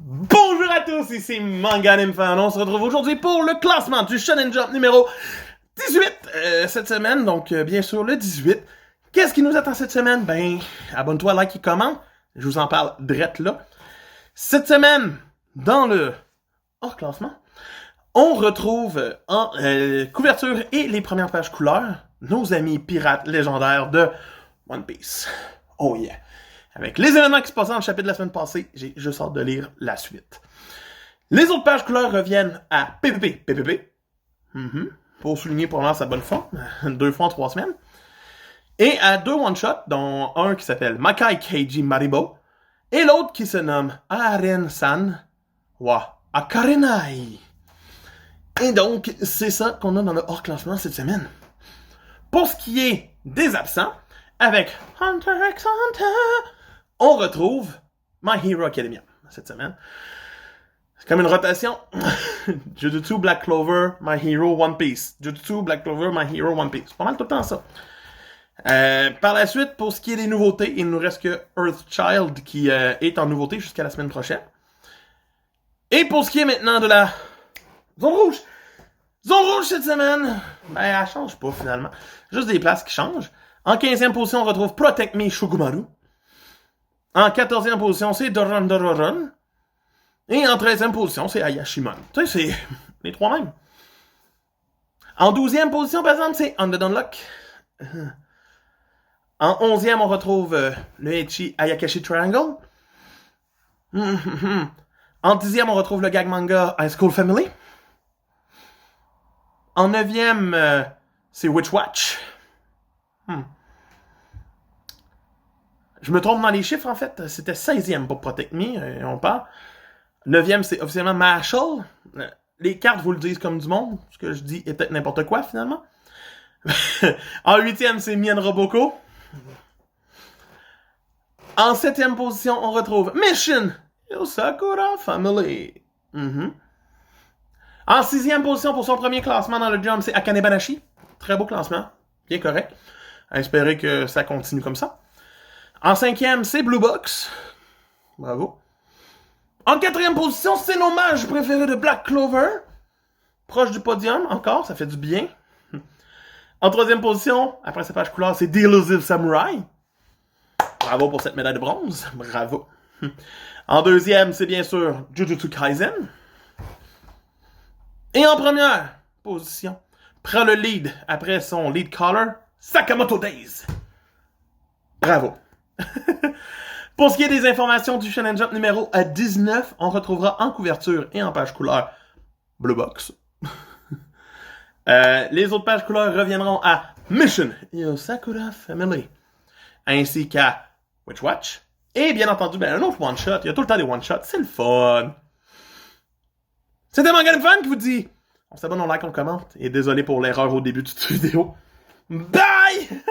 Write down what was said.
Bonjour à tous, ici Manga Anime Fan. On se retrouve aujourd'hui pour le classement du Shonen Jump numéro 18 cette semaine, donc bien sûr le 18. Qu'est-ce qui nous attend cette semaine? Ben, abonne-toi, like et commente. Je vous en parle direct là. Cette semaine, dans le hors-classement, on retrouve en couverture et les premières pages couleurs nos amis pirates légendaires de One Piece. Oh yeah! Avec les événements qui se passaient dans le chapitre de la semaine passée, j'ai juste hâte de lire la suite. Les autres pages couleurs reviennent à PPP. Pour souligner pour l'instant sa bonne forme, 2 fois en 3 semaines. Et à 2 one-shots, dont un qui s'appelle Makai Keiji Maribo, et l'autre qui se nomme Aren-san wa Akarenai. Et donc, c'est ça qu'on a dans le hors-classement cette semaine. Pour ce qui est des absents, avec Hunter x Hunter, on retrouve My Hero Academia cette semaine. C'est comme une rotation. Jujutsu, Black Clover, My Hero, One Piece. Jujutsu, Black Clover, My Hero, One Piece. Pas mal tout le temps ça. Par la suite, pour ce qui est des nouveautés, il ne nous reste que Earthchild qui est en nouveauté jusqu'à la semaine prochaine. Et pour ce qui est maintenant de la Zone Rouge. Zone Rouge cette semaine, ben elle change pas finalement. Juste des places qui changent. En 15e position, on retrouve Protect Me Shugumaru. En 14e position, c'est Doron Dororon. Et en 13e position, c'est Ayashimon. Tu sais, c'est les trois mêmes. En 12e position, par exemple, c'est Under Unlock. En 11e, on retrouve le Echi Ayakashi Triangle. En 10e, on retrouve le gag manga High School Family. En 9e, c'est Witch Watch. Je me trompe dans les chiffres, en fait. C'était 16e pour Protect Me, on parle. 9e, c'est officiellement Marshall. Les cartes vous le disent comme du monde. Ce que je dis est peut-être n'importe quoi, finalement. En 8e, c'est Mien Roboko. En 7e position, on retrouve Mission Yosakura Family. En 6e position, pour son premier classement dans le Jump, c'est Akane Banashi. Très beau classement. Bien correct. À espérer que ça continue comme ça. En 5e, c'est Blue Box. Bravo. En 4e position, c'est nos mages préférés de Black Clover. Proche du podium, encore, ça fait du bien. En 3e position, après sa page couleur, c'est The Elusive Samurai. Bravo pour cette médaille de bronze. Bravo. En 2e, c'est bien sûr Jujutsu Kaisen. Et en première position, prend le lead après son lead caller, Sakamoto Days. Bravo. Pour ce qui est des informations du Shonen Jump numéro 19, on retrouvera en couverture et en page couleur Blue Box. Les autres pages couleurs reviendront à Mission Yosakura Family, ainsi qu'à Witch Watch. Et bien entendu, ben, un autre one-shot. Il y a tout le temps des one-shots. C'est le fun. C'était Manga Anime Fan qui vous dit on s'abonne, on like, on commente. Et désolé pour l'erreur au début de cette vidéo. Bye!